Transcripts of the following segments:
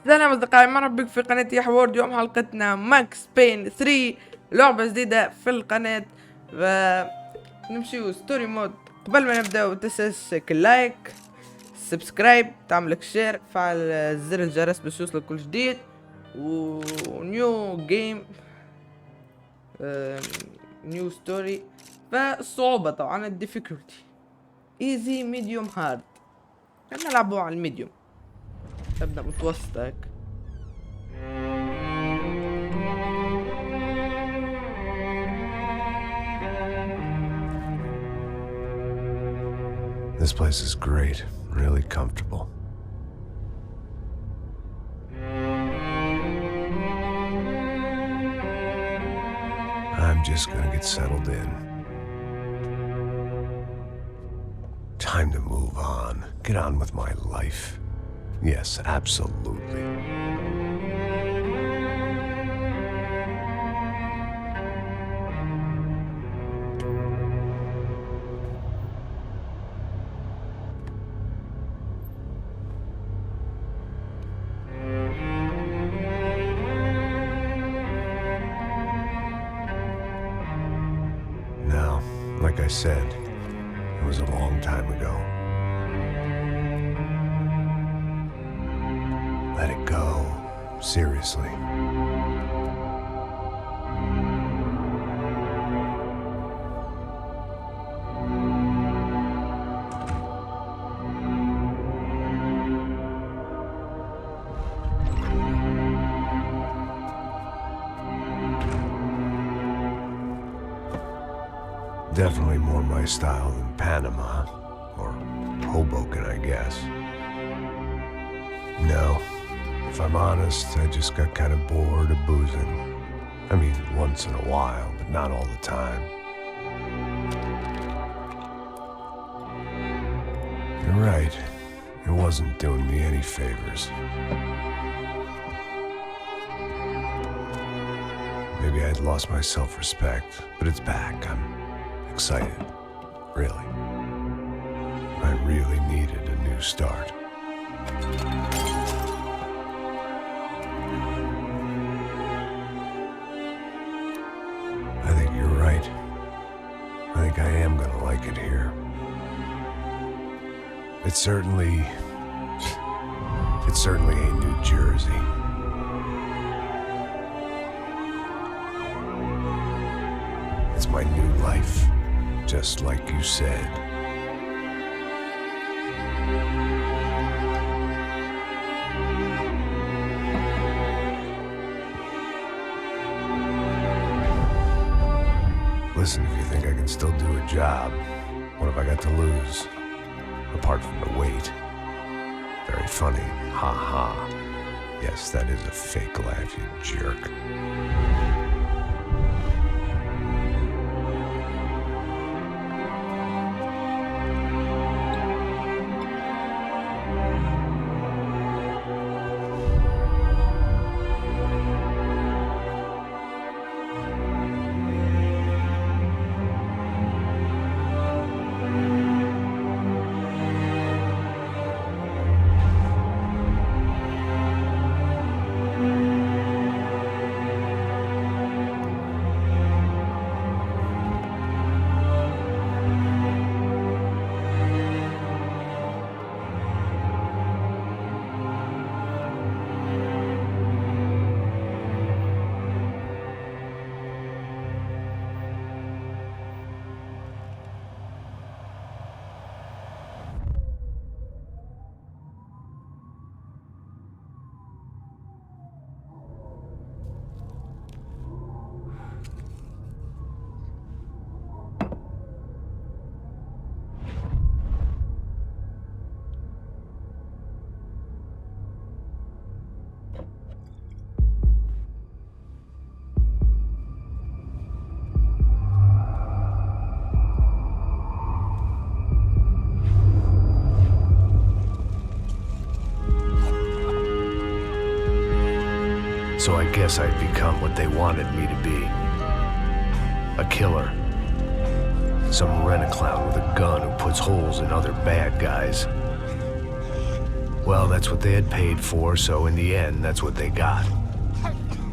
سلام أصدقائي، مرحبا بك في قناة يحور. اليوم حلقتنا ماكس بين 3، لعبة جديدة في القناة. نمشيو ستوري مود. قبل ما نبداو تنساش اللايك، سبسكرايب، تعملك شير، فعل زر الجرس باش يوصلك كل جديد. ونيو جيم، نيو ستوري. فالصعوبة طبعا الديفيكولتي ايزي ميديوم هارد، نلعبوا على الميديوم. تبدأ متوسط هيك. This place is great, really comfortable. I'm just gonna get settled in. Time to move on. Get on with my life. Yes, absolutely. Now, like I said, it was a long time ago. Let it go. Seriously. Definitely more my style than Panama, or Hoboken, I guess. No, if I'm honest, I just got kind of bored of boozing. I mean, once in a while, but not all the time. You're right, it wasn't doing me any favors. Maybe I'd lost my self-respect, but it's back. I'm excited, really. I really needed a new start. I think you're right. I think I am gonna like it here. It's certainly ain't New Jersey. It's my new life. Just like you said. Listen, if you think I can still do a job, what have I got to lose? Apart from the weight. Very funny. Ha ha. Yes, that is a fake laugh, you jerk. So I guess I'd become what they wanted me to be. A killer. Some rent-a-clown with a gun who puts holes in other bad guys. Well, that's what they had paid for, so in the end, that's what they got.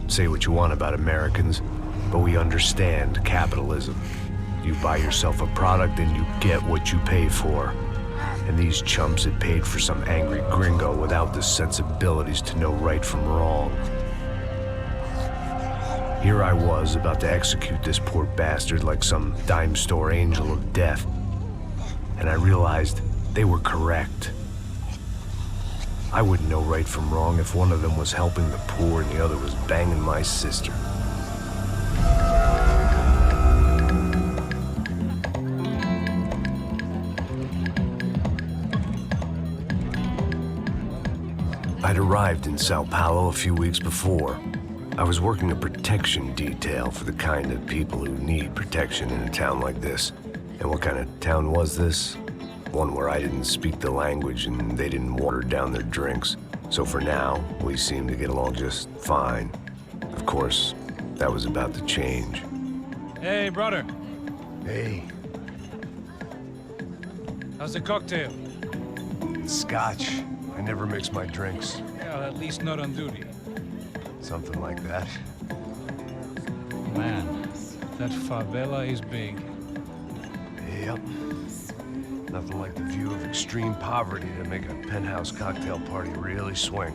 Say what you want about Americans, but we understand capitalism. You buy yourself a product and you get what you pay for. And these chumps had paid for some angry gringo without the sensibilities to know right from wrong. Here I was, about to execute this poor bastard like some dime store angel of death. And I realized they were correct. I wouldn't know right from wrong if one of them was helping the poor and the other was banging my sister. I'd arrived in Sao Paulo a few weeks before. I was working a protection detail for the kind of people who need protection in a town like this. And what kind of town was this? One where I didn't speak the language and they didn't water down their drinks. So for now, we seemed to get along just fine. Of course, that was about to change. Hey, brother. Hey. How's the cocktail? Scotch. I never mix my drinks. Well, at least not on duty. Something like that. Man, that favela is big. Yep. Nothing like the view of extreme poverty to make a penthouse cocktail party really swing.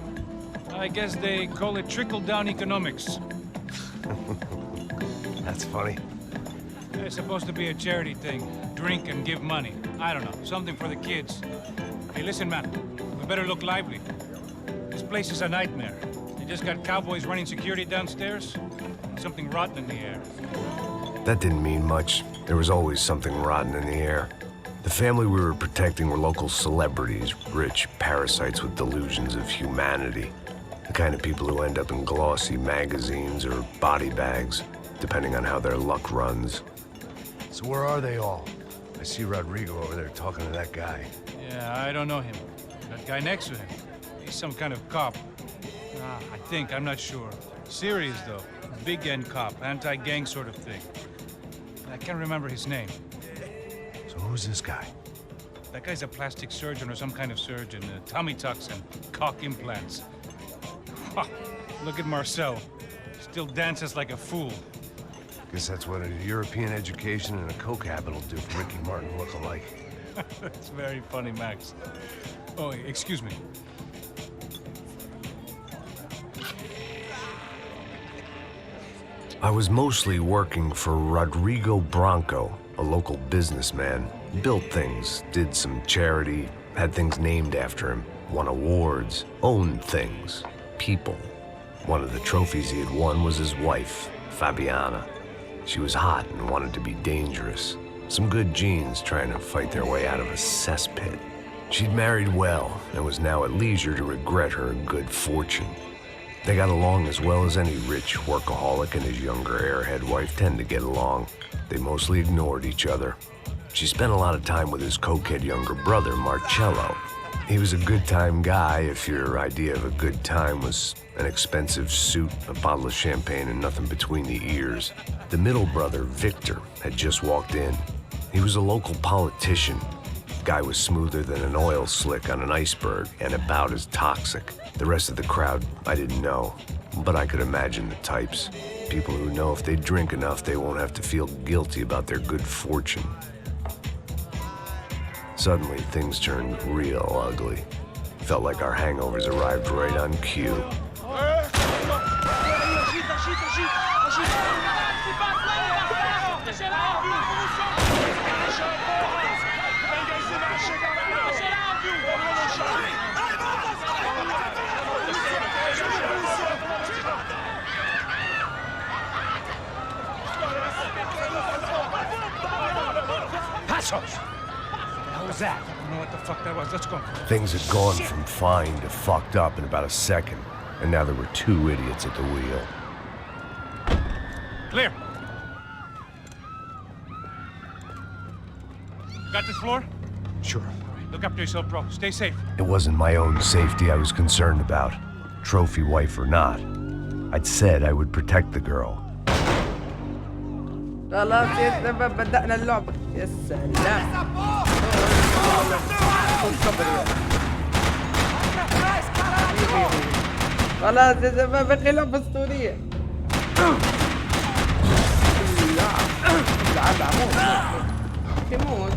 I guess they call it trickle-down economics. That's funny. It's supposed to be a charity thing. Drink and give money. I don't know, something for the kids. Hey, listen, man. We better look lively. This place is a nightmare. They just got cowboys running security downstairs. And something rotten in the air. That didn't mean much. There was always something rotten in the air. The family we were protecting were local celebrities, rich parasites with delusions of humanity. The kind of people who end up in glossy magazines or body bags, depending on how their luck runs. So where are they all? I see Rodrigo over there talking to that guy. Yeah, I don't know him. That guy next to him. He's some kind of cop. I think, I'm not sure. Serious, though. Big end cop, anti-gang sort of thing. I can't remember his name. So who's this guy? That guy's a plastic surgeon or some kind of surgeon. Tummy tucks and cock implants. Look at Marcel. Still dances like a fool. Guess that's what a European education and a coke habit will do for Ricky Martin look-alike. That's very funny, Max. Oh, excuse me. I was mostly working for Rodrigo Branco, a local businessman. Built things, did some charity, had things named after him, won awards, owned things, people. One of the trophies he had won was his wife, Fabiana. She was hot and wanted to be dangerous. Some good genes trying to fight their way out of a cesspit. She'd married well and was now at leisure to regret her good fortune. They got along as well as any rich workaholic and his younger airhead wife tend to get along. They mostly ignored each other. She spent a lot of time with his cokehead younger brother, Marcello. He was a good-time guy if your idea of a good time was an expensive suit, a bottle of champagne, and nothing between the ears. The middle brother, Victor, had just walked in. He was a local politician. Guy was smoother than an oil slick on an iceberg and about as toxic. The rest of the crowd, I didn't know, but I could imagine the types. People who know if they drink enough, they won't have to feel guilty about their good fortune. Suddenly, things turned real ugly. Felt like our hangovers arrived right on cue. That? I don't know what the fuck that was. Let's go. Things had gone from fine to fucked up in about a second, and now there were two idiots at the wheel. Clear. Got this floor? Sure. Look after yourself, bro. Stay safe. It wasn't my own safety I was concerned about, trophy wife or not. I'd said I would protect the girl. خلاص يا شباب بدأنا اللعبة. يا سلام. خلاص يا شباب باقي لعبة اسطورية. لا موت يموت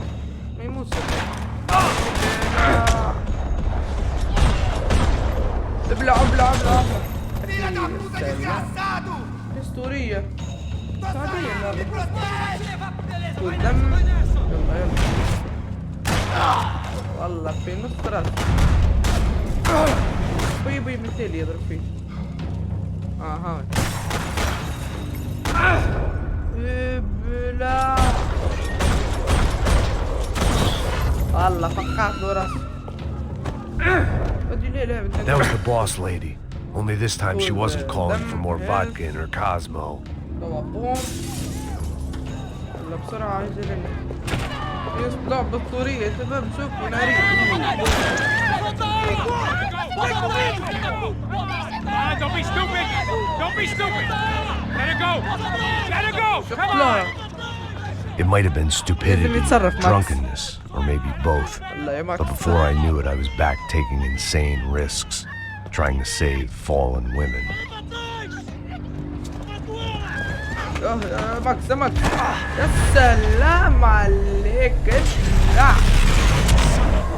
ما يموتش. ابلع اسطورية سعودية اللعبة. والدم والله في نص راس. بي مثالي يضرب فيه. هون ابلع والله فقعت له راسه. That was the boss lady. Only this time she wasn't calling for more vodka in her Cosmo. يلا بسرعة عجل لنا. لعبة اسطورية يا شباب شوفوا ناري. Don't be stupid! Don't be stupid! Let it go! Let it go! Come on! It might have been stupidity, drunkenness, or maybe both. But before I knew it, I was back taking insane risks, trying to save fallen women. ماكس يا سلام عليك. لا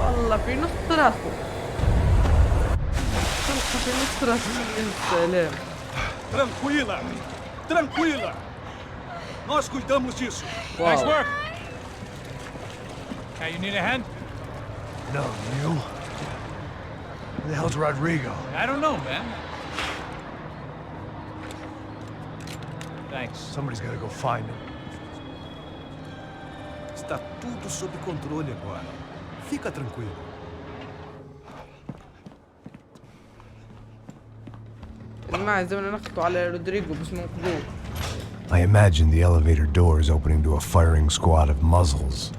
والله في نص راسه. في نص راسه. يا سلام. Tranquila. Nós cuidamos disso. Nice work. Okay, you need a hand? No, you? Who the hell's Rodrigo? I don't know, man. Thanks. Somebody's gotta go find him. Está tudo sob controle agora. Fica tranquilo. ما زمان نقطوا على رودريغو بس ننقذوه. I imagine the elevator doors opening to a firing squad of muzzles.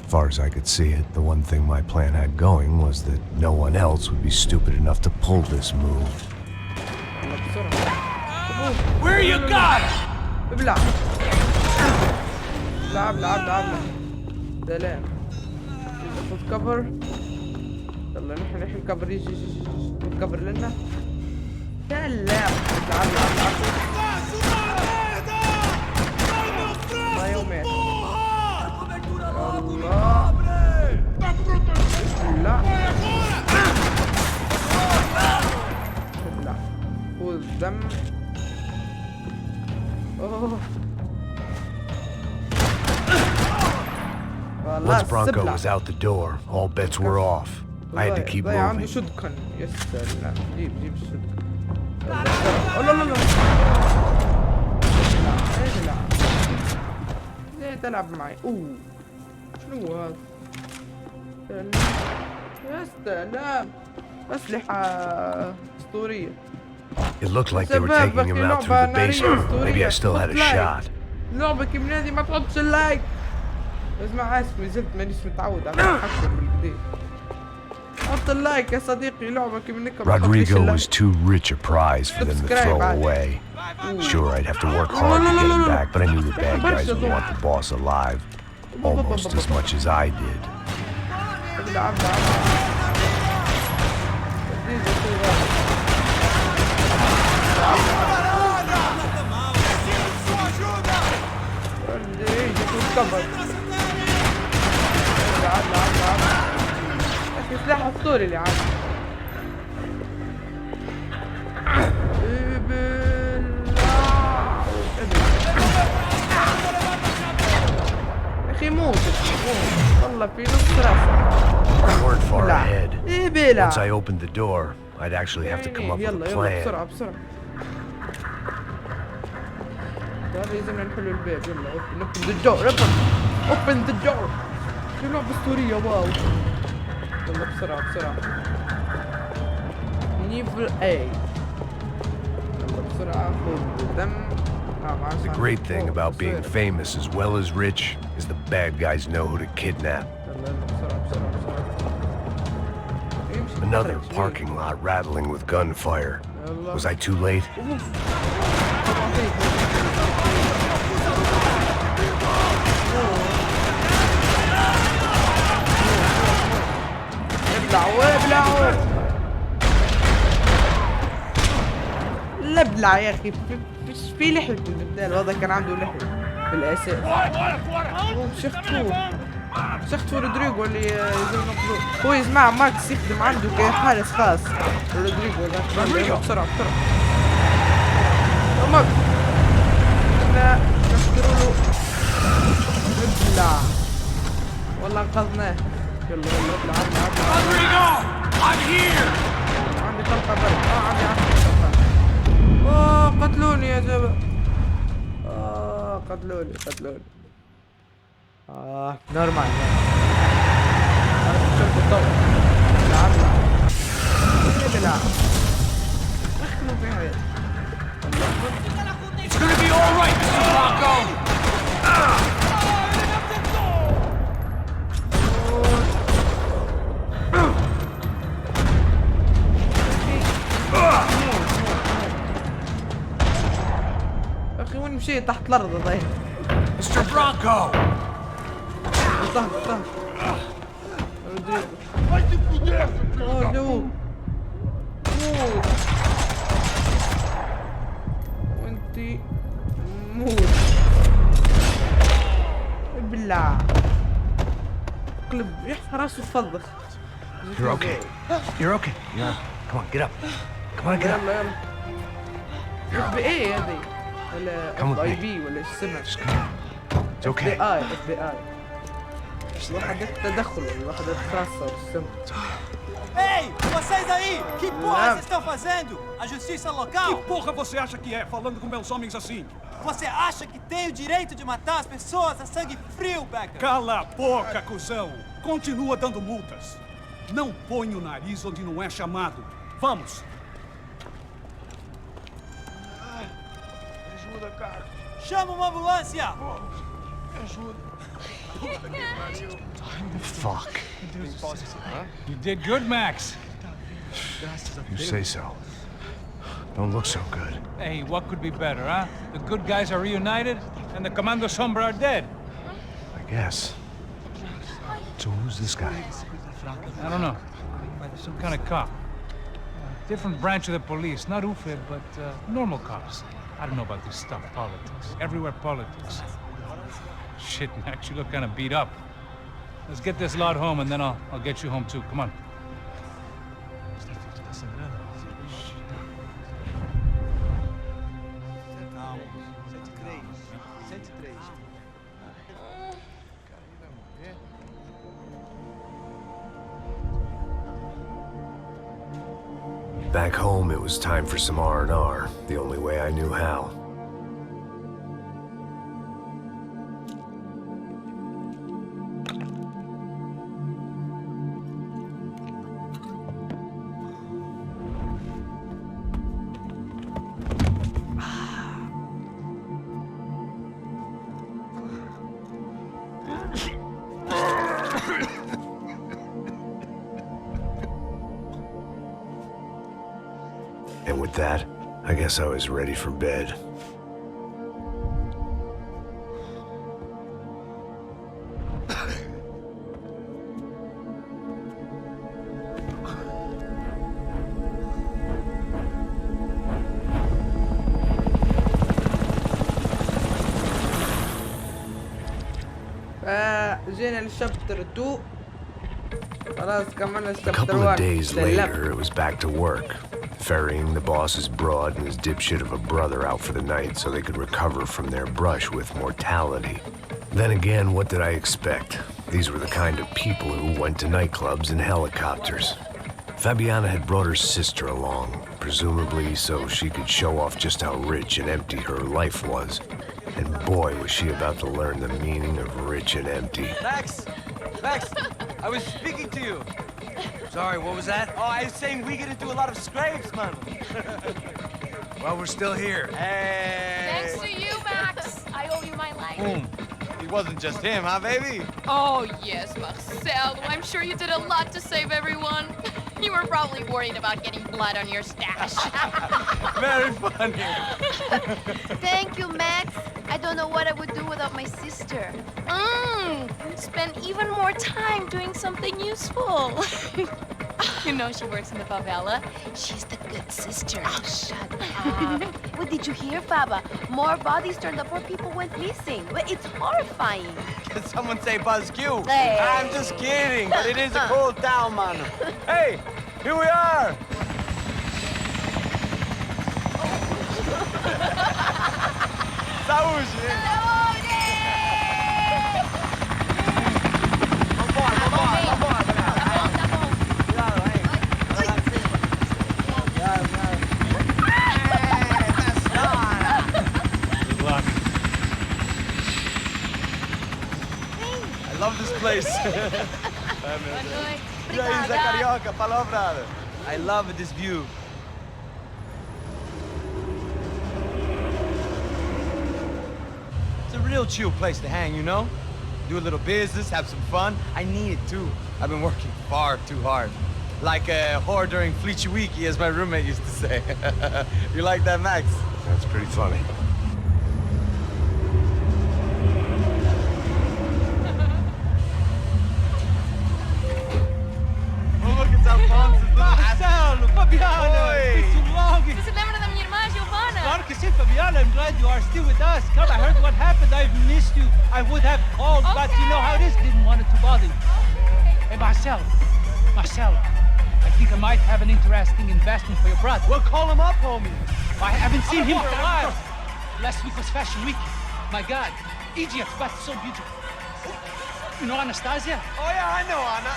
As far as I could see it, the one thing my plan had going was that no one else would be stupid enough to pull this move. Where you got? ابلع. ابلع. سلام. ناخذ كفر. يلا نحن كفر يجي كفر لنا. سلام. ابلع. ما يومين. الله. لا. ابلع. خذ دم. Once Bronco was out the door, all bets were off. I had to keep moving. شدكن يا سلام. جيب الشدكن. لا. ليه تلعب معي؟ شنو هذا؟ يا سلام. أسلحة أسطورية. It looked like they were taking him out through the basement. Maybe I still had a shot. لعبة كيم نادي ما تحطش اللايك. اسمع اسمي ما زلت مانيش متعود على الحكم بالكدا. حط اللايك يا صديقي. لعبة كيم نكبر. Rodrigo was too rich a prize for them to throw away. Sure, I'd have to work hard to get him back, but I knew the bad guys would want the boss alive almost as much as I did. سلاح اسطوري اللي عندي. يا اخي موت والله في نص راسه. We weren't far ahead. Once I opened the door, I'd actually have to come up with a plan. بسرعة. لازم نحل الباب. يلا open the door. open the door. في لعبة اسطورية واو. يلا بسرعة. نيفل اي. يلا بسرعة خذ دم. The great thing about being famous as well as rich is the bad guys know who to kidnap. Another parking lot rattling with gunfire. Was I too late? ابلعوا لا بلع يا اخي، مش في لحية في البدال، هذا كان عنده لحية في الاساس. شخت رودريغو اللي يزور مقلوب. هو يا جماعة ماكس يخدم عنده كحارس خاص. رودريغو بسرعة بسرعة. ماكس لا نشكروا له. ابلع والله انقذناه. يلا ابلع عندي طلقة برد. عندي طلقة. قتلوني يا شباب. قتلوني. نورمال. شرطة الضوء. ابلع. اخلوا فيها. It's gonna be all right, Mr. Bronco. اخي وين مشيت تحت الارض ضايع. Mr. Bronco. طه. وانتي موت. بالله قلب يحفى راسه تفضخ. You're okay. You're okay. Yeah. Come on, get up. Come on, get up. يلا اف بي اي هذه ولا Come with اف اي me. بي ولا ايش اسمها؟ Just come. It's اف بي okay. اي وحدات تدخل ولا وحدات خاصة بالسم. Ei, vocês aí! Que porra vocês estão fazendo? A justiça local? Que porra você acha que é, falando com meus homens assim? Você acha que tem o direito de matar as pessoas a sangue frio, Becker? Cala a boca, cuzão! Continua dando multas. Não põe o nariz onde não é chamado. Vamos! Ajuda, cara. Chama uma ambulância! Me ajuda. Fuck. You did good, Max. You say so. Don't look so good. Hey, what could be better, huh? The good guys are reunited, and the Commando Sombra are dead. I guess. So who's this guy? I don't know. Some kind of cop. Different branch of the police. Not Ufe, but normal cops. I don't know about this stuff, politics. Everywhere politics. Shit, Max, you look kind of beat up. Let's get this lot home, and then I'll get you home too. Come on. Back home, it was time for some R&R, the only way I knew how. And with that, I guess I was ready for bed. جينا للشابتر 2. خلاص كملنا A الشابتر couple 1. of days later, it was back to work, ferrying the boss's broad and his dipshit of a brother out for the night so they could recover from their brush with mortality. Then again, what did I expect? These were the kind of people who went to nightclubs in helicopters. Fabiana had brought her sister along, presumably so she could show off just how rich and empty her life was. And boy, was she about to learn the meaning of rich and empty. Max, I was speaking to you. Sorry, what was that? Oh, I was saying we get into a lot of scrapes, man. Well, we're still here. Hey. Thanks to you, Max. I owe you my life. Boom. It wasn't just him, huh, baby? Oh, yes, Marcel. I'm sure you did a lot to save everyone. You were probably worried about getting blood on your stash. Very funny. Thank you, Max. I don't know what I would do without my sister. Spend even more time doing something useful. You know she works in the favela. She's the good sister. Oh, shut up. What did you hear, Faba? More bodies turned up, more people went missing. It's horrifying. Did someone say Buzz Q? Hey. I'm just kidding, but it is a cold town, man. Hey, here we are. Saúde! I love this place. E aí, Zé Carioca, falou, brother. I love this view. It's a real chill place to hang, you know? Do a little business, have some fun. I need it too. I've been working far too hard. Like a whore during Fleechy Weeky, as my roommate used to say. You like that, Max? That's pretty funny. Oh, look, it's Alfonso's little Marcelo, Fabiana, Oi. it's too long. Você se lembra da minha irmã, Giovanna? Claro que sim, Fabiana. I'm glad you are still with us. Come, I heard what happened. I've missed you. I would have called, but you know how it is. Didn't want it to bother you. Hey, Marcelo, I think I might have an interesting investment for your brother. Well, call him up, homie. I haven't seen him for a while. Last week was Fashion Week. My God, Egypt, but so beautiful. You know Anastasia? Oh, yeah, I know, Anna.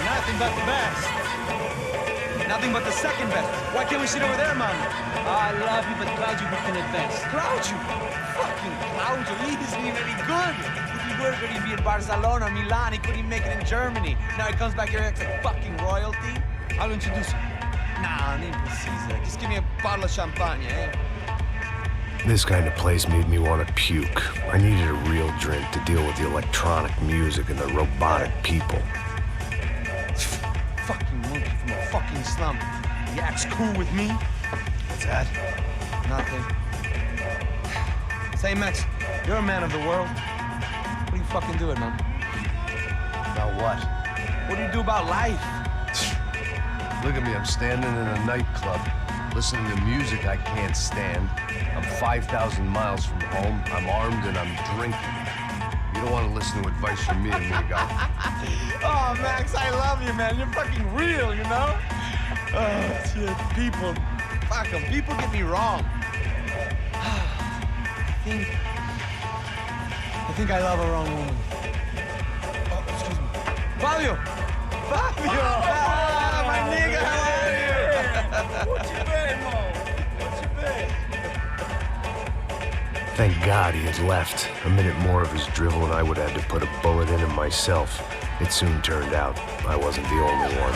Nothing but the best. Nothing but the second best. Why can't we sit over there, man? I love you, but Claudio booked in advance. Claudio? Fucking Claudio, he isn't even any good. If he were going to be in Barcelona, Milan, he couldn't make it in Germany. Now he comes back here and acts like fucking royalty. I'll introduce you. Nah, need precisa. Just give me a bottle of champagne, eh? This kind of place made me want to puke. I needed a real drink to deal with the electronic music and the robotic people. Fucking monkey from a fucking slum. He acts cool with me. What's that? Nothing. Say, Max, you're a man of the world. What do you fucking do it, man? About what? What do you do about life? Look at me, I'm standing in a nightclub, listening to music I can't stand. I'm 5,000 miles from home, I'm armed and I'm drinking. You don't want to listen to advice from me, amigo. Oh, Max, I love you, man. You're fucking real, you know? Oh, shit. People. Fuck them. People get me wrong. I think I love a wrong woman. Oh, excuse me. Fabio! Fabio! Ah, my nigga, how are you? What you been, Mo? What you been? Thank God he had left. A minute more of his drivel and I would have had to put a bullet in him myself. It soon turned out I wasn't the only one.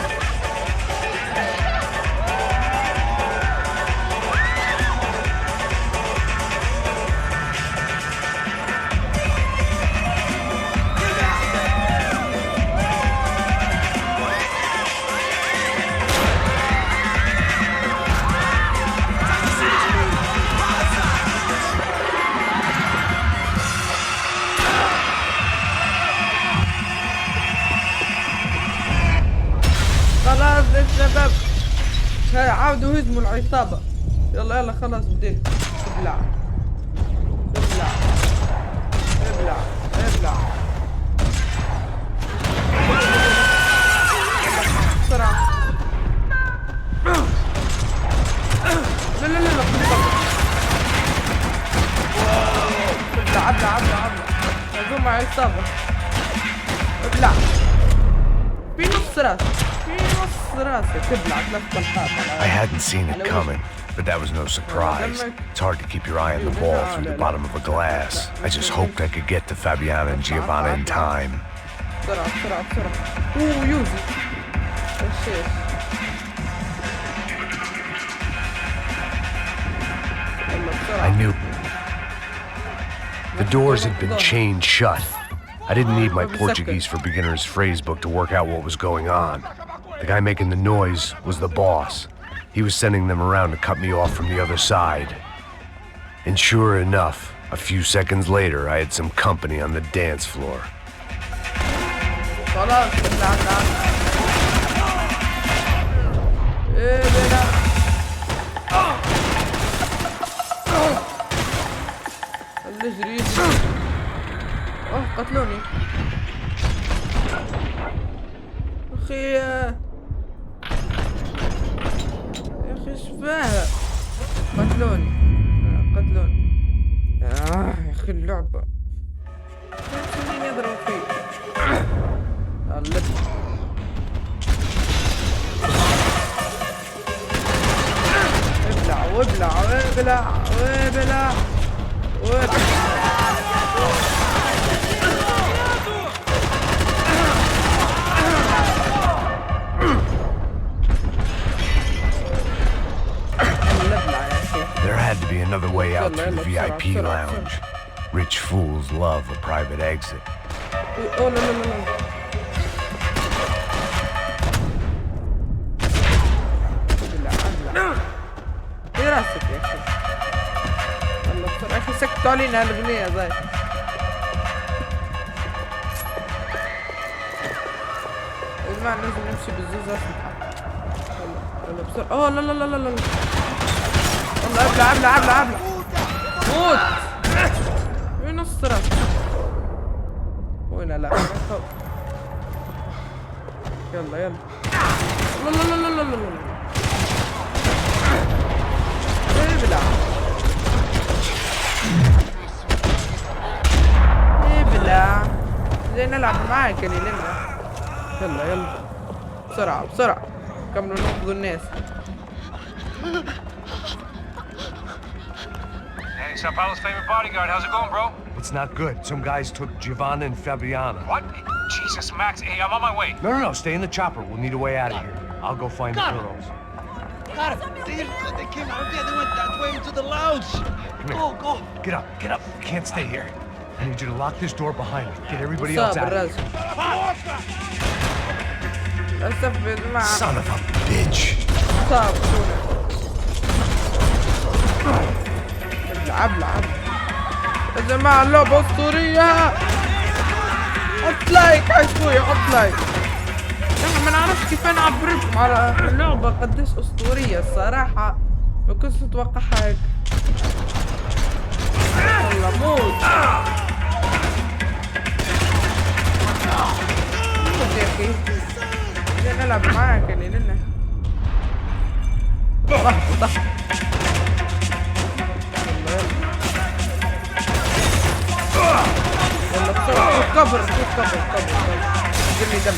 خلاص يا شباب عاودوا هجموا العصابة. يلا يلا خلاص بديت. ابلع ابلع ابلع ابلع بسرعة. لا لا لا لا ابلع ابلع ابلع ابلع. هجوم مع العصابة. ابلع. في نص راسك. في نص راسك تبلع 3 طلقات. I hadn't seen it coming, but that was no surprise. It's hard to keep your eye on the ball through the bottom of a glass. I just hoped I could get to Fabiana and Giovanna in time. بسرعة بسرعة بسرعة. اوه يوزي. الشيش. I knew the doors had been chained shut. I didn't need my Portuguese for Beginners phrase book to work out what was going on. The guy making the noise was the boss. He was sending them around to cut me off from the other side. And sure enough, a few seconds later, I had some company on the dance floor. قتلوني اخي يا اخي شفاها قتلوني يا اخي اللعبة خليني اضرب فيه ابلع وابلع وابلع وابلع وابلع. There had to be another way out through the VIP lounge. Rich fools love a private exit. Oh no no no no. ايه راسك يا اخي؟ الله بسرعة يا اخي سكتوا علينا هالأغنية ذاي. يا جماعة لازم نمشي بالزوزة اسمها. يلا بسرعة. اوه لا لا لا لا لا. والله ابلع ابلع ابلع ابلع. موت. وين نص راسك؟ وين لا يلا يلا. لا لا لا لا لا لا. ابلع ابلع. زي نلعب معاك اللي لنا. يلا يلا بسرعة بسرعة كملوا ننقذوا الناس. Hey, Sao Paulo's favorite bodyguard. How's it going, bro? It's not good. Some guys took Giovanna and Fabiana. What? Jesus, Max. Hey, I'm on my way. No, stay in the chopper. We'll need a way out of here. I'll go find the girls. Got him. They came out there. They went that way into the lounge. Come here. Go. Get up. You can't stay here. I need you to lock this door behind me. Get everybody else out of here. Son of a bitch. ابلع يا جماعة اللعبة أسطورية. حط لايك يا اخوي حط لايك. نحن ما نعرفش كيف نعبركم على اللعبة قديش أسطورية الصراحة. ما كنتش نتوقعها هيك. والله موت يا اخي. بدنا نلعب معاك اللي لنا. ضحك يلا بسرعة. كبر جيب لي دم.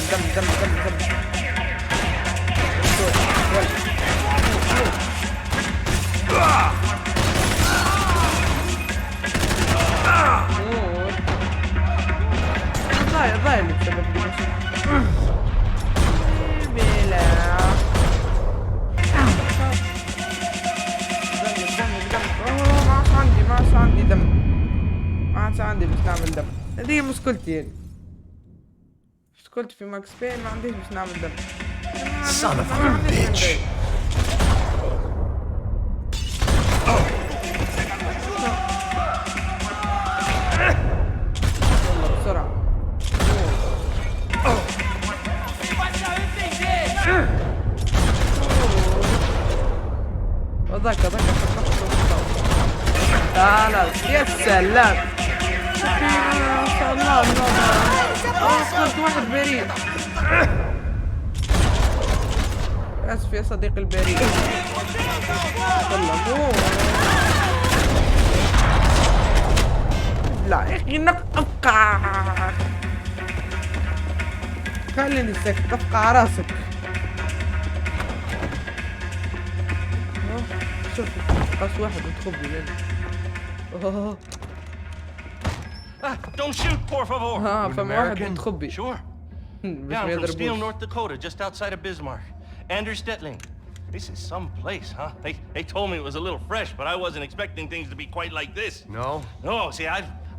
ضايع اللي بسبب بلا ما عادش عندي دم. ما عادش عندي باش نعمل دم. هذه مشكلتي يعني. مشكلتي في ماكس بين ما عنديش باش نعمل دم. Son of a bitch. بسرعة. وذاك تعال يا سلام. ما شاء الله صرت واحد بريء. اسف يا صديقي البريء. والله مو لا يا اخي ابقى خليني ساكت ابقى على راسك. شوف قص واحد متخبي لنا. Don't shoot, por favor. ها فما واحد متخبي. Sure. باش ما Yeah, I'm from Steele, يضربوش. North Dakota, just outside of Bismarck. Anders Stetling. This is some place, huh? They told me it was a little fresh, but I wasn't expecting things to be quite like this. No? No, see,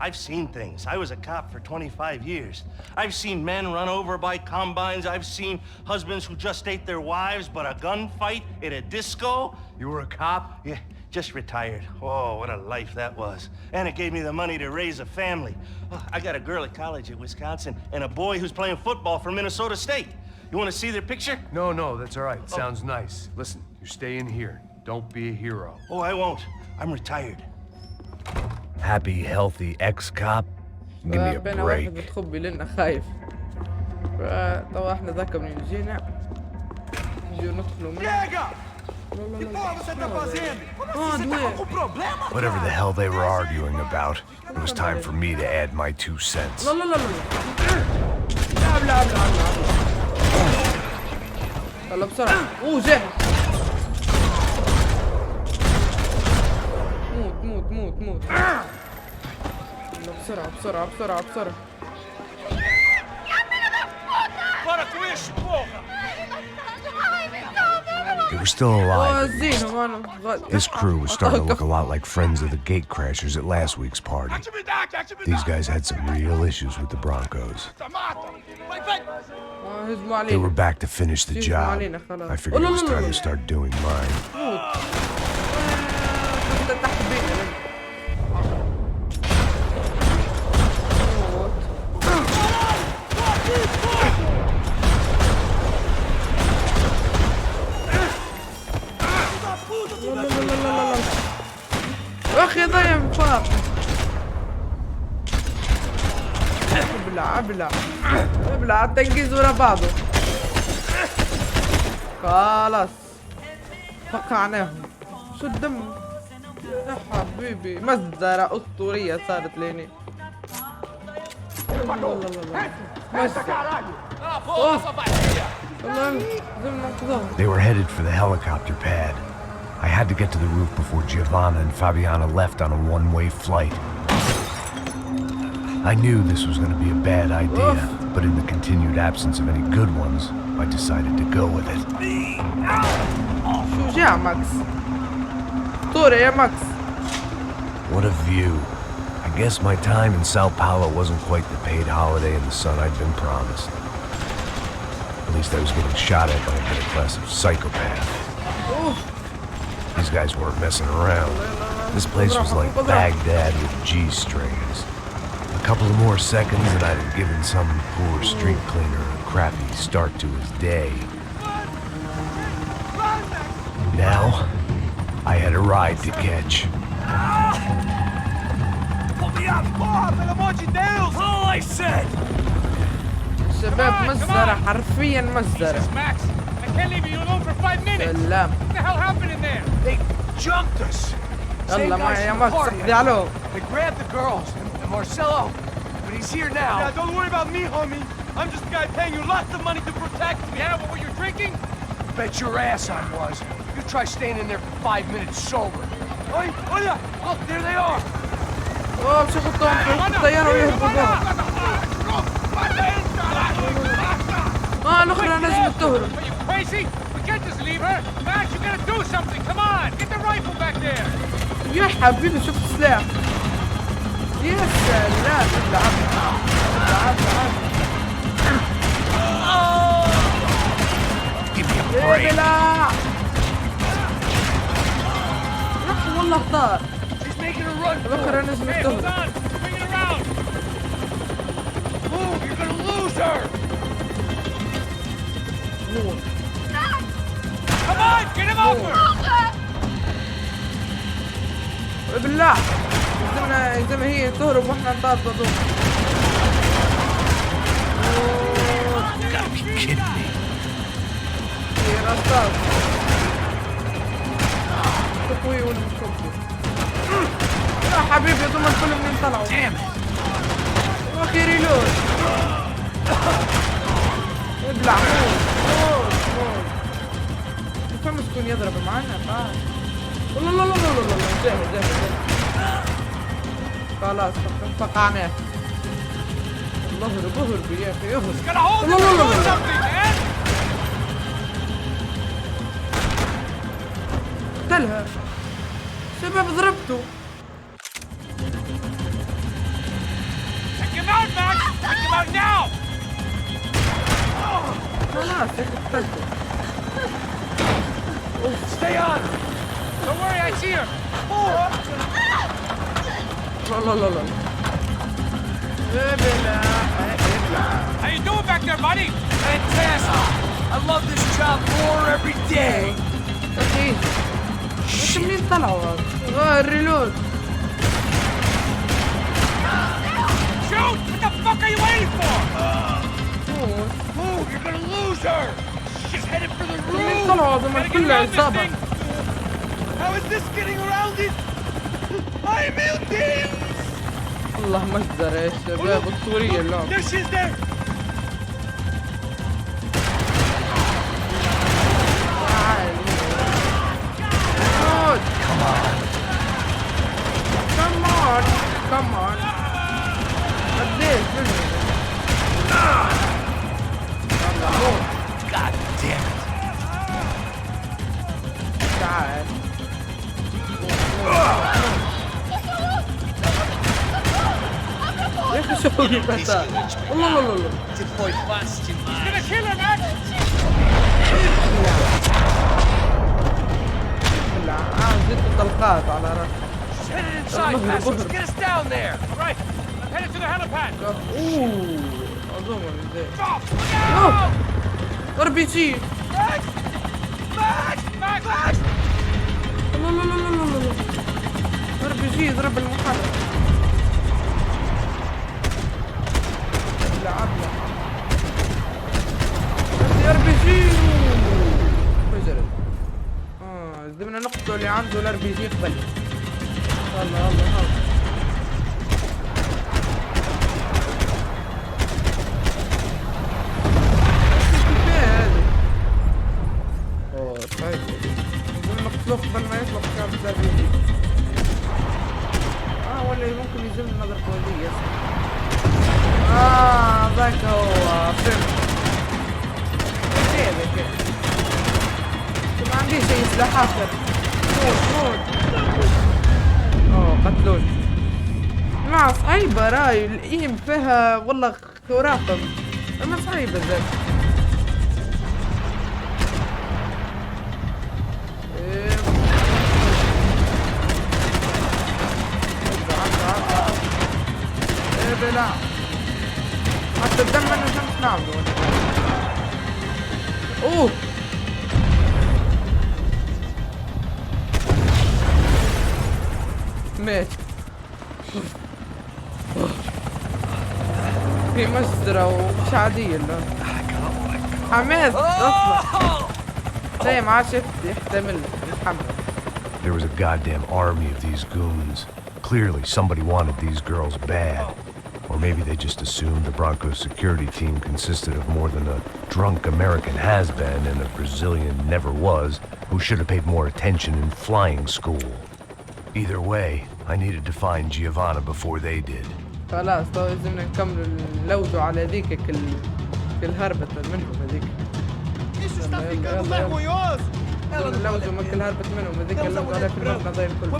I've seen things. I was a cop for 25 years. I've seen men run over by combines. I've seen husbands who just ate their wives, but a gunfight at a disco. You were a cop? Yeah, just retired. Oh, what a life that was. And it gave me the money to raise a family. Oh, I got a girl at college at Wisconsin and a boy who's playing football for Minnesota State. You want to see their picture? No, that's all right. Sounds nice. Listen, you stay in here. Don't be a hero. Oh, I won't. I'm retired. Happy, healthy ex-cop? Give me a بين واحد break. متخبي لنا خايف. طبعا احنا ذاك منين جينا. نجي ندخلوا منه. Whatever the hell they were arguing about, it was time for me to add my 2 cents. لا يلا بسرعة. جاهز. موت. يلا بسرعة. They were still alive. زينهم انا. This crew was starting to look a lot like friends of the gate crashers at last week's party. These guys had some real issues with the Broncos. They were back to finish the job. I figured it was time to start doing mine. اخي ضيع فاق. ابلع التنقيز ورا بعضه. خلاص فقعناهم. شو الدم يا حبيبي. مزرعة اسطورية صارت ليني. They were headed for the helicopter pad. I had to get to the roof before Giovanna and Fabiana left on a one-way flight. I knew this was going to be a bad idea, but in the continued absence of any good ones, I decided to go with it. شجاع ماكس. طوري يا ماكس. What a view. I guess my time in Sao Paulo wasn't quite the paid holiday in the sun I'd been promised. At least I was getting shot at by a middle-class psychopath. These guys weren't messing around. This place was like Baghdad with G-strings. A couple of more seconds and I'd have given some poor street cleaner a crappy start to his day. Now, I had a ride to catch. All I said! شباب مزرعة حرفيا مزرعة. Max, I can't leave you alone for 5 minutes. سلام. What the hell happened in there? They jumped us! يلا معي يا ماكس احكي عليهم. They grabbed the girls and Marcelo, but he's here now. Yeah, don't worry about me, homie. I'm just a guy paying you lots of money to protect me. Yeah, but were you drinking? Bet your ass I was. You try staying in there for 5 minutes sober. Oi, olha! Look, there they are. باش يحطوهم في الطيارة ويهربوا بهم. الأخرى نجمت تهرب. Are you crazy? We can't just leave her. Max, you gotta do something. Come on, get the rifle back there. يا حبيبي شفت سلاح. يا سلام. العب. Give me a break. لا. والله اختار. الأخرى نجمت Hold تهرب. on, bring it around. Move, you're gonna lose her. Come on, get him over. بالله زي ما هي تهرب واحنا نطارد ضدهم. Gotta be kidding me. الأستاذ تقوي ولا مش تقوي؟ يا حبيبي ضمن كلهم من طلعوا. واخي ريلود. ابلع موت. فما تكون يضرب معنا بعد. لا لا لا لا لا جاهز. خلاص فقعناه. ظهر بيا اخي يهرب. لا لا لا قتلها. شباب ضربته. خلاص يا اخي قتلته. Stay on! Don't worry, I see her! لا ابلع. How you doing back there, buddy? Fantastic! I love this job more every day! اخي انت منين طلعوا هذا؟ الريلود. Shoot! What the fuck are you waiting for? Move! You're gonna lose her! She's headed for the منين roof! طلعوا هذا من كل عصابة؟ How is this getting around it? I'm in deep! والله مجزرة يا شباب أسطورية اللعبة. There she is there! Come on. قديش منه؟ God damn it! تعال. يا أخي شوفوا كيف قتال. الله. Ty fast in my... Gonna kill her, man! لا زدت الطلقات على راسي. She's headed inside, Pastor. Get us down there! All right, I'm headed to the helipad. أظن زين. Stop! Look out! RPG. Max! لا. RPG ضرب المحرك. لعبنا. RPG. فجرت. بدنا نقتل اللي عنده الRPG قبل. يلا. طيب بدنا نقتله قبل ما يطلق كاب الRPG. ولا ممكن يزم النظر قوية. ذاك هو فيلم. كيف ما عنديش اي سلاح اخر. موت. قتلوني. لا صعيبة راي الايم فيها والله خرافة. اما صعيبة ذات. لا حتى الدم انا مش نعمله. مات. في مجزرة ومش عادية لا حماس اصلا. زي ما عاد شفت يحتمل يتحمل. There was a goddamn army of these goons. Clearly somebody wanted these girls bad. Or maybe they just assumed the Broncos security team consisted of more than a drunk American has-been and a Brazilian never-was who should have paid more attention in flying school. Either way, I needed to find Giovanna before they did. خلاص طيب لازم نكمل نلوزوا على ذيك كل هربت منهم هذيك. نلوزوا من كل هربت منهم هذيك اللوزوا عليها في المبنى زي الكل.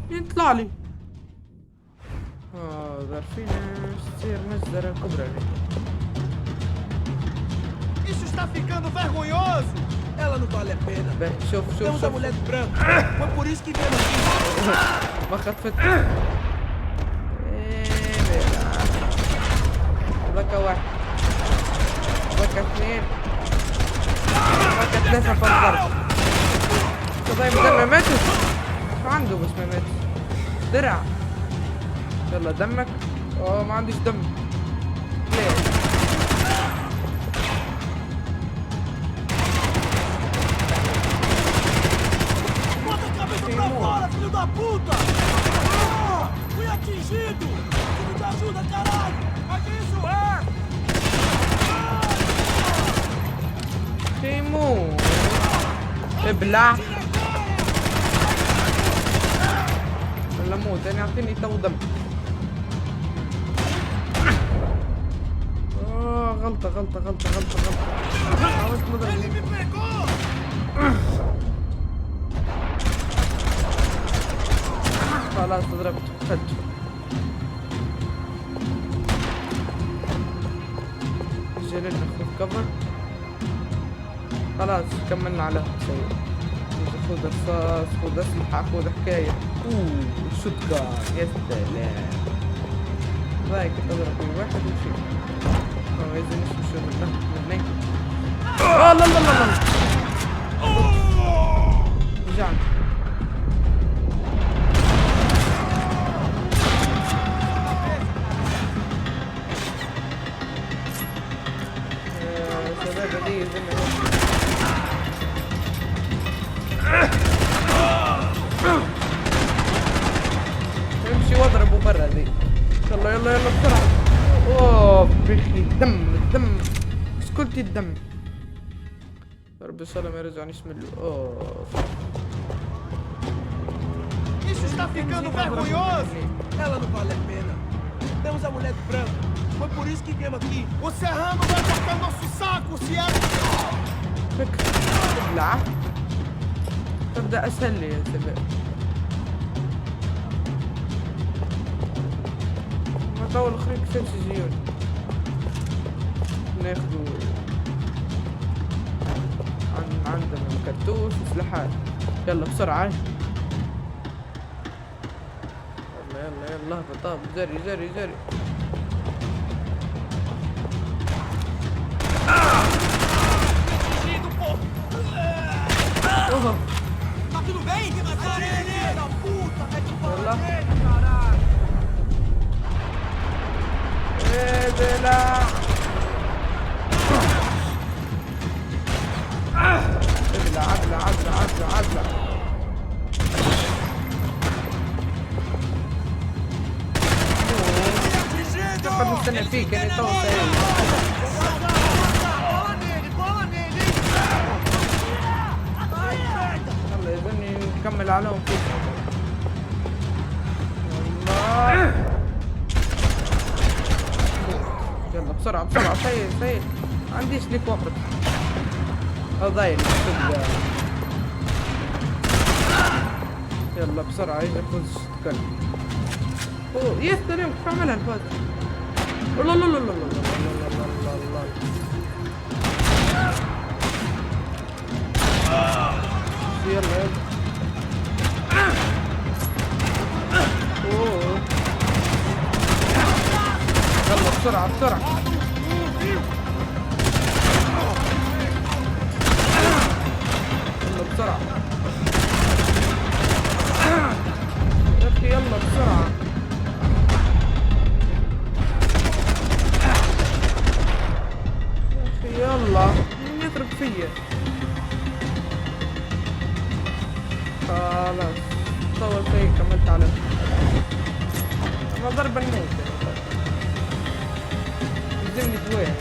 لا يطلع لي. ظرفينا تصير مجزرة كبرى. Isso está ficando vergonhoso! Ela não vale a pena. شوف. Temos a mulher de branco. Foi por isso que viemos aqui. ما خفت. ذاك واحد. ذاك اثنين. ذاك ثلاثة في الضرب. طيب ما ماتت. عنده بس ما ماتت. درع. يلا دمك. ما عنديش دم. ليه؟ موت. ابلع ولا موت. يعني اعطيني تو دم. غلطة غلطة غلطة غلطة غلطة. حاولت مضرب. خلاص ضربت فت. جرينا ناخذ كفر. خلاص كملنا على سيء. خذ رصاص، خذ اسلحة، خذ حكاية. شوتجان يا سلام. رايك تضرب في واحد وشي. ما يزنش شو منه. لا لا لا لا. رجعنا. امشي واضربه برا ذي. يلا يلا يلا بسرعة. اوه بخي الدم الدم. ايش قلتي الدم؟ يا رب ان شاء الله ما يرجعني يشمله. اوه Isso está ficando vergonhoso! Ela não vale a pena. Temos a mulher de branco. Foi por isso que viemos aqui. O serrano vai cortar nosso saco se é. ابلع. تبدأ اسهل لي يا شباب. ما طول الاخرين كيفاش يجيون. ناخدو عندنا كرتوس وسلاحات. يلا بسرعة. يلا يلا هبط. جري جري جري. Tá tudo bem? Filha da puta! Vai te falar dele, caralho! عدلة. قد نستنى فيك يعني تو سهل. يلا يظني نكمل عليهم فيك. يلا بسرعة سيل. ما عنديش ليك وقت. ضايل. يلا بسرعة ياخذ كلب. اوه يا سلام كيف عملها الفاز. لا لا لا لا لا لا. يلا اوه يلا بسرعة. يلا بسرعة يا اخي. يلا بسرعة. يلا مين يضرب فيا؟ خلاص طول شيء كملت على انا ضرب الموت. يلزمني دواء.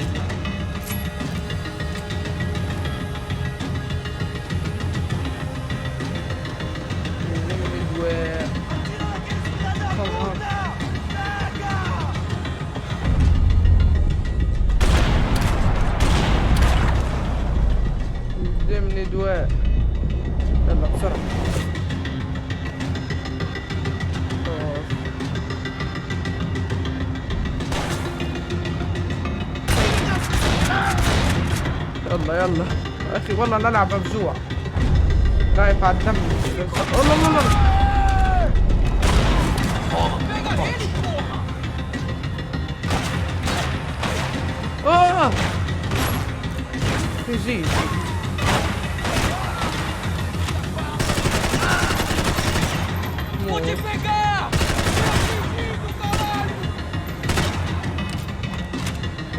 يلزمني دواء. يلا بسرعة. يلا اخي والله نلعب مفجوع. خايف على الدم. الله يجي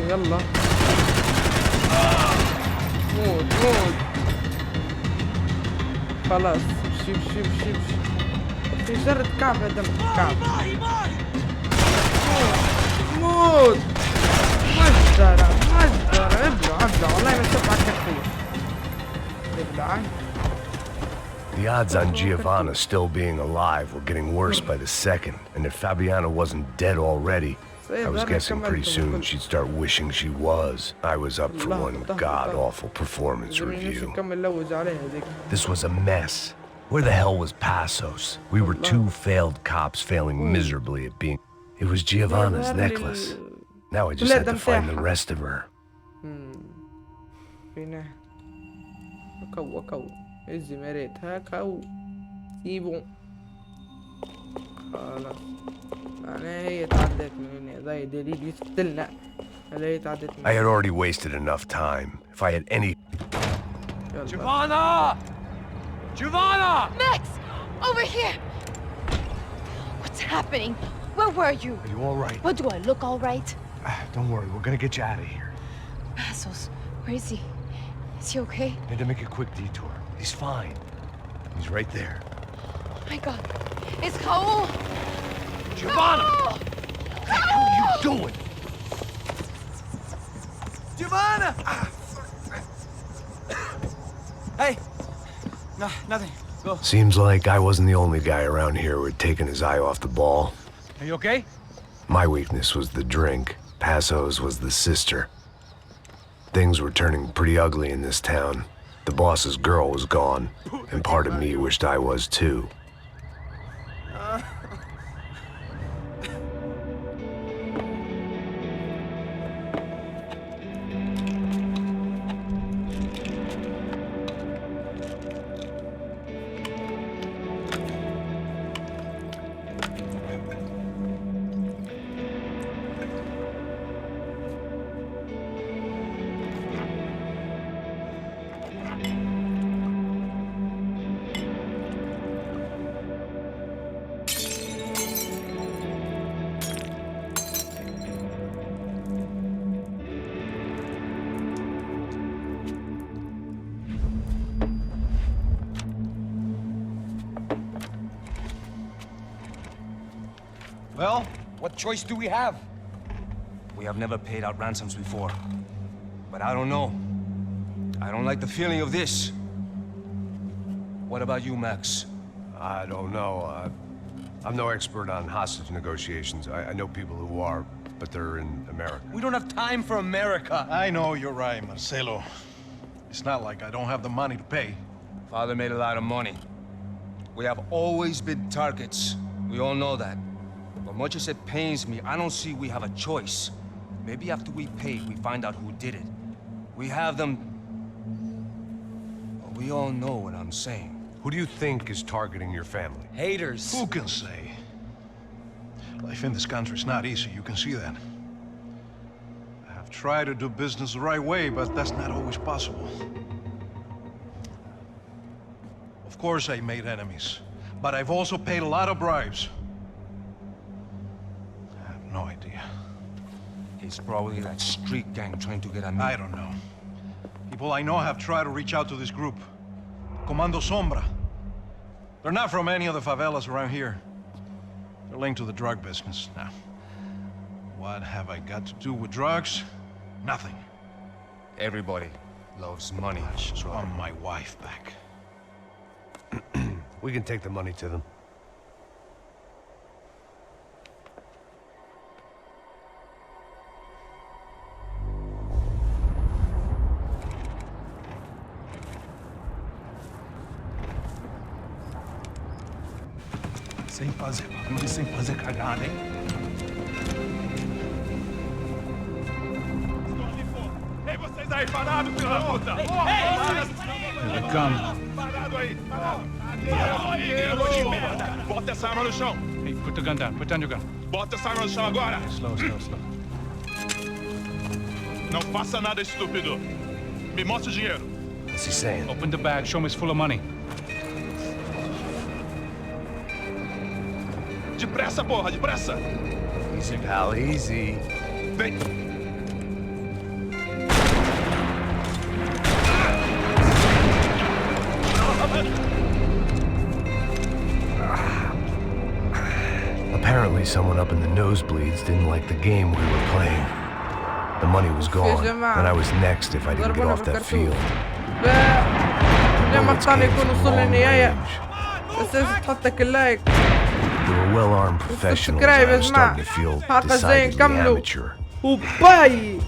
يلا موت خلاص. شيب في جرة كعب. دم كعب. موت مجدرة ابلع والله ما تبع كثير. The odds on Giovanna still being alive were getting worse by the second, and if Fabiana wasn't dead already, I was guessing pretty soon she'd start wishing she was. I was up for one god-awful performance review. This was a mess. Where the hell was Passos? We were two failed cops failing miserably at being... It was Giovanna's necklace. Now I just had to find the rest of her. خلاص يعني هي تعدت من هنا زي دليل يستلنا اللي هي تعدت من I had already wasted enough time. If I had any... Giovanna! Giovanna! Max! Over here! What's happening? Where were you? Are you all right? What, do I look all right? Don't worry, we're gonna get you out of here. Passos, where is he? Is he okay? Need to make a quick detour. He's fine. He's right there. Oh my God. It's Raul! Giovanna! Raul! What the hell are you doing? Giovanna! Hey! No, nothing. Go. Seems like I wasn't the only guy around here who had taken his eye off the ball. Are you okay? My weakness was the drink. Passos was the sister. Things were turning pretty ugly in this town. The boss's girl was gone, and part of me wished I was too. Well, what choice do we have? We have never paid out ransoms before. But I don't know. I don't like the feeling of this. What about you, Max? I don't know. I'm no expert on hostage negotiations. I know people who are, but they're in America. We don't have time for America. I know you're right, Marcelo. It's not like I don't have the money to pay. Father made a lot of money. We have always been targets. We all know that. But much as it pains me, I don't see we have a choice. Maybe after we pay, we find out who did it. We have them... But we all know what I'm saying. Who do you think is targeting your family? Haters. Who can say? Life in this country is not easy, you can see that. I have tried to do business the right way, but that's not always possible. Of course I made enemies, but I've also paid a lot of bribes. I have no idea. It's probably that street gang trying to get at me. I don't know. People I know have tried to reach out to this group. Comando Sombra. They're not from any of the favelas around here. They're linked to the drug business. Now, what have I got to do with drugs? Nothing. Everybody loves money. I just want my wife back. We can take the money to them. Sem fazer barulho, sem fazer cagada, hein? Ei, vocês aí parados, filho da puta! Ei, Here they come. parado aí, parado! Bota essa arma no chão! Hey, put the gun down. Put down your gun. Bota essa arma no chão agora! Slow, slow, slow. Não faça nada, estúpido! Me mostra o dinheiro! What's he saying? Open the bag. Show me it's full of money. Depressa, porra, depressa! Easy, pal, easy. Vem! Apparently someone up in the nosebleeds didn't like the game we were playing. The money was gone, and I was next if I didn't get off that field. يا مرة ثانية يكون وصل للنهاية. بس لازم تحطك اللايك. You're a well-armed professional. سبسكرايب يا I'm جماعة. starting to feel حلقة زي decidedly نكملوا. amateur. وباي.